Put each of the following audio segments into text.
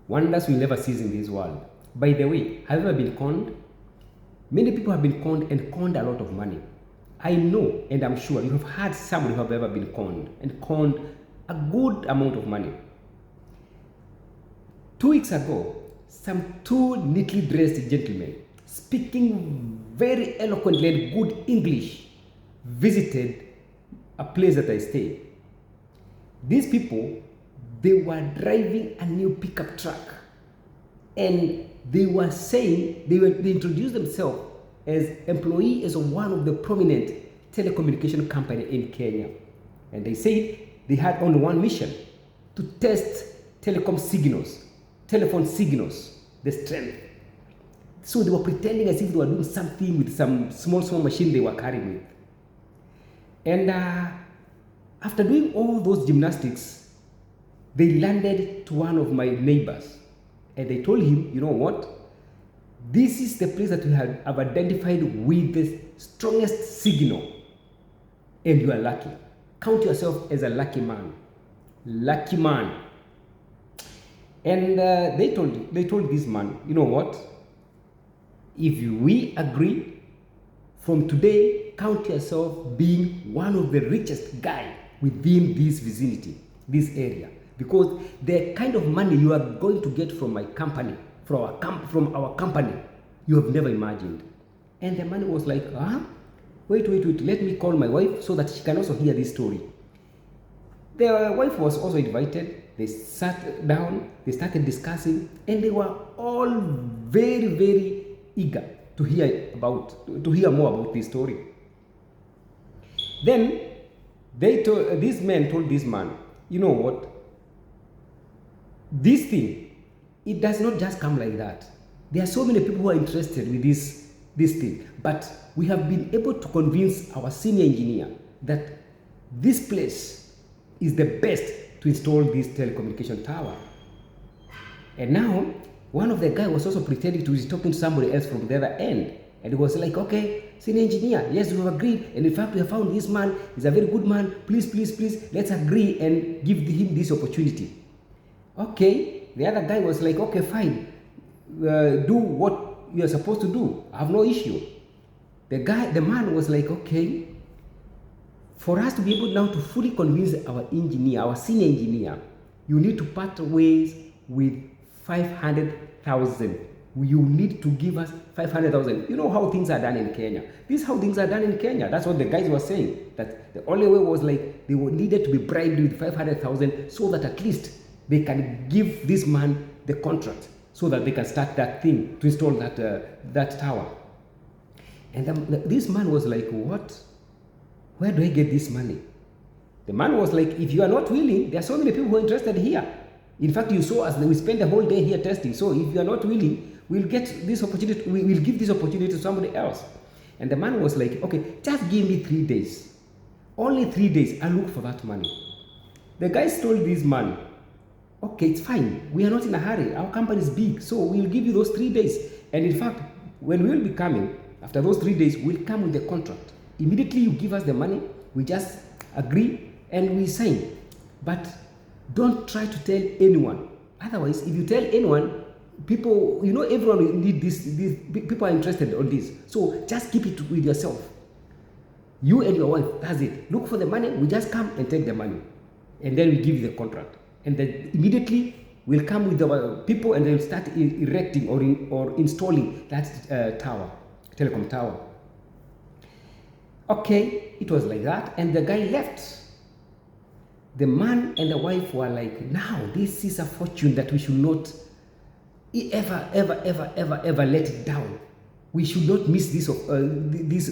Wonders will never cease in this world. By the way, have you ever been conned? Many people have been conned and conned a lot of money. I know, and I'm sure you have had somebody who have ever been conned and conned a good amount of money. 2 weeks ago, some two neatly dressed gentlemen, speaking very eloquently and good English, visited a place that I stayed. These people, they were driving a new pickup truck, and they were saying, they introduced themselves as employees of one of the prominent telecommunication company in Kenya. And they said they had only one mission: to test telephone signals, the strength. So they were pretending as if they were doing something with some small machine they were carrying with. And after doing all those gymnastics, they landed to one of my neighbors, and they told him, you know what? This is the place that we have identified with the strongest signal, and you are lucky. Count yourself as a lucky man. Lucky man. And they told this man, you know what? If we agree, from today, count yourself being one of the richest guy within this vicinity, this area, because the kind of money you are going to get from my company, from our company, you have never imagined. And the man was like, wait, let me call my wife so that she can also hear this story. The wife was also invited. They sat down, they started discussing, and they were all very, very eager to hear more about this story. Then this man told this man, you know what? This thing, it does not just come like that. There are so many people who are interested with this thing, but we have been able to convince our senior engineer that this place is the best to install this telecommunication tower. And now, one of the guys was also pretending to be talking to somebody else from the other end. And it was like, okay, senior engineer, yes, we have agreed. And in fact, we have found this man. He's a very good man. Please, let's agree and give him this opportunity. Okay, the other guy was like, okay, fine. Do what you are supposed to do. I have no issue. The man was like, okay, for us to be able now to fully convince our engineer, our senior engineer, you need to part ways with 500,000. You need to give us 500,000. You know how things are done in Kenya. This is how things are done in Kenya. That's what the guys were saying. That the only way was like they needed to be bribed with 500,000 so that at least they can give this man the contract so that they can start that thing to install that tower. And this man was like, what? Where do I get this money? The man was like, if you are not willing, there are so many people who are interested here. In fact, you saw us, we spent the whole day here testing. So if you are not willing, we'll get this opportunity, we will give this opportunity to somebody else. And the man was like, okay, just give me 3 days. Only 3 days, I'll look for that money. The guys told this man, okay, it's fine. We are not in a hurry. Our company is big, so we'll give you those 3 days. And in fact, when we will be coming, after those 3 days, we'll come with the contract. Immediately you give us the money, we just agree and we sign. But don't try to tell anyone. Otherwise, if you tell anyone, people, everyone will need this. People are interested on this. So just keep it with yourself. You and your wife, that's it. Look for the money, we just come and take the money. And then we give you the contract. And then immediately we'll come with our people and they'll start erecting or installing that tower, telecom tower. Okay, it was like that, and the guy left. The man and the wife were like, now this is a fortune that we should not ever let it down. We should not miss this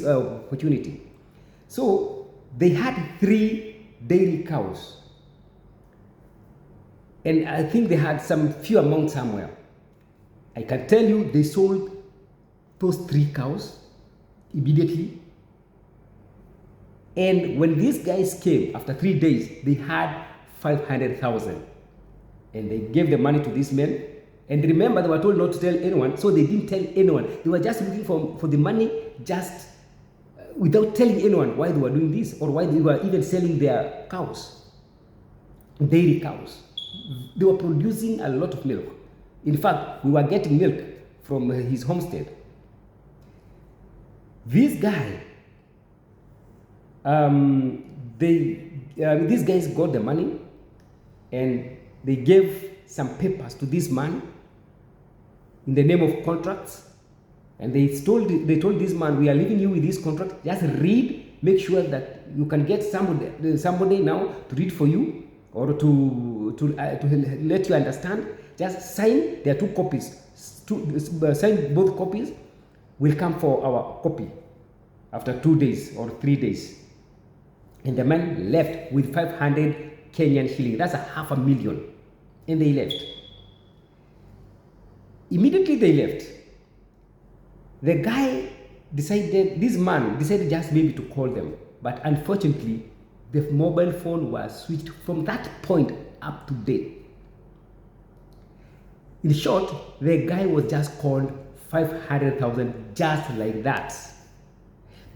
opportunity. So they had 3 dairy cows, and I think they had some few amount somewhere. I can tell you they sold those 3 cows immediately. And when these guys came after 3 days, they had 500,000, and they gave the money to this man. And remember, they were told not to tell anyone, so they didn't tell anyone. They were just looking for the money, just without telling anyone why they were doing this or why they were even selling their cows, dairy cows. They were producing a lot of milk. In fact, we were getting milk from his homestead. This guy, these guys got the money and they gave some papers to this man in the name of contracts, and they told this man, we are leaving you with this contract, just read, make sure that you can get somebody now to read for you, or to let you understand. Just sign. There are 2 copies. Sign both copies. We'll come for our copy after 2 days or 3 days. And the man left with 500 Kenyan shillings. That's $500,000. And they left. Immediately they left. The guy this man decided just maybe to call them. But unfortunately, the mobile phone was switched from that point up to date. In short, the guy was just called 500,000 just like that.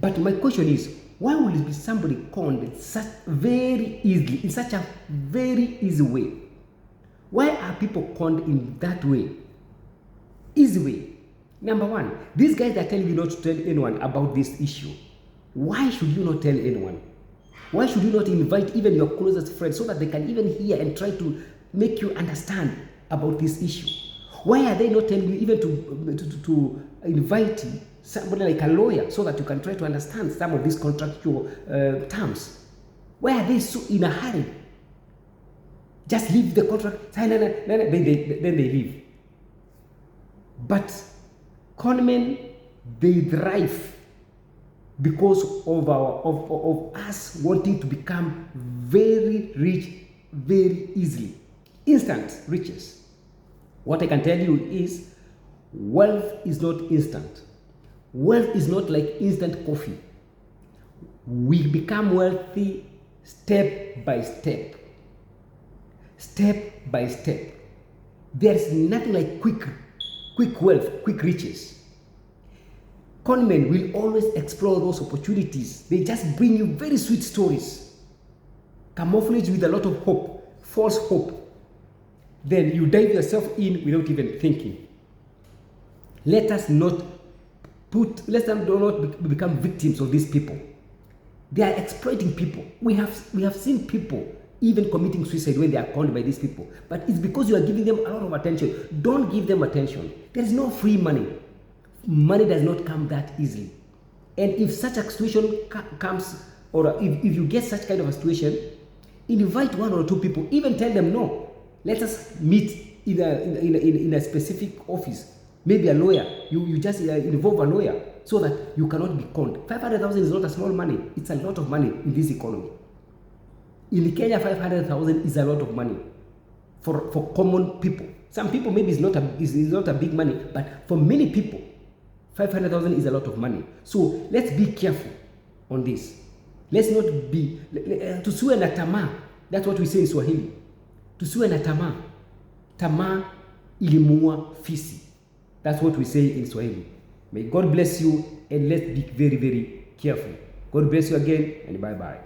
But my question is, why would it be somebody conned such very easily, in such a very easy way? Why are people conned in that way? Easy way. Number one, these guys are telling you not to tell anyone about this issue. Why should you not tell anyone? Why should you not invite even your closest friends so that they can even hear and try to make you understand about this issue? Why are they not telling you even to invite somebody like a lawyer so that you can try to understand some of these contractual terms? Why are they so in a hurry? Just leave the contract, then they leave. But conmen, they thrive because of us wanting to become very rich very easily. Instant riches. What I can tell you is, wealth is not instant. Wealth is not like instant coffee. We become wealthy step by step. Step by step. There's nothing like quick wealth, quick riches. Conmen will always explore those opportunities. They just bring you very sweet stories, camouflaged with a lot of hope, false hope. Then you dive yourself in without even thinking. Let us not become victims of these people. They are exploiting people. We have seen people even committing suicide when they are conned by these people. But it's because you are giving them a lot of attention. Don't give them attention. There is no free money. Money does not come that easily. And if such a situation comes, or if you get such kind of a situation, invite 1 or 2 people. Even tell them, no, let us meet in a specific office. Maybe a lawyer. You just involve a lawyer so that you cannot be conned. 500,000 is not a small money. It's a lot of money in this economy. In Kenya, 500,000 is a lot of money for common people. Some people maybe it's not a big money, but for many people, 500,000 is a lot of money. So let's be careful on this. Let's not be tusiwe na tamaa. That's what we say in Swahili. Tusiwe na tamaa. Tamaa ilimuua fisi. That's what we say in Swahili. May God bless you, and let's be very, very careful. God bless you again, and bye-bye.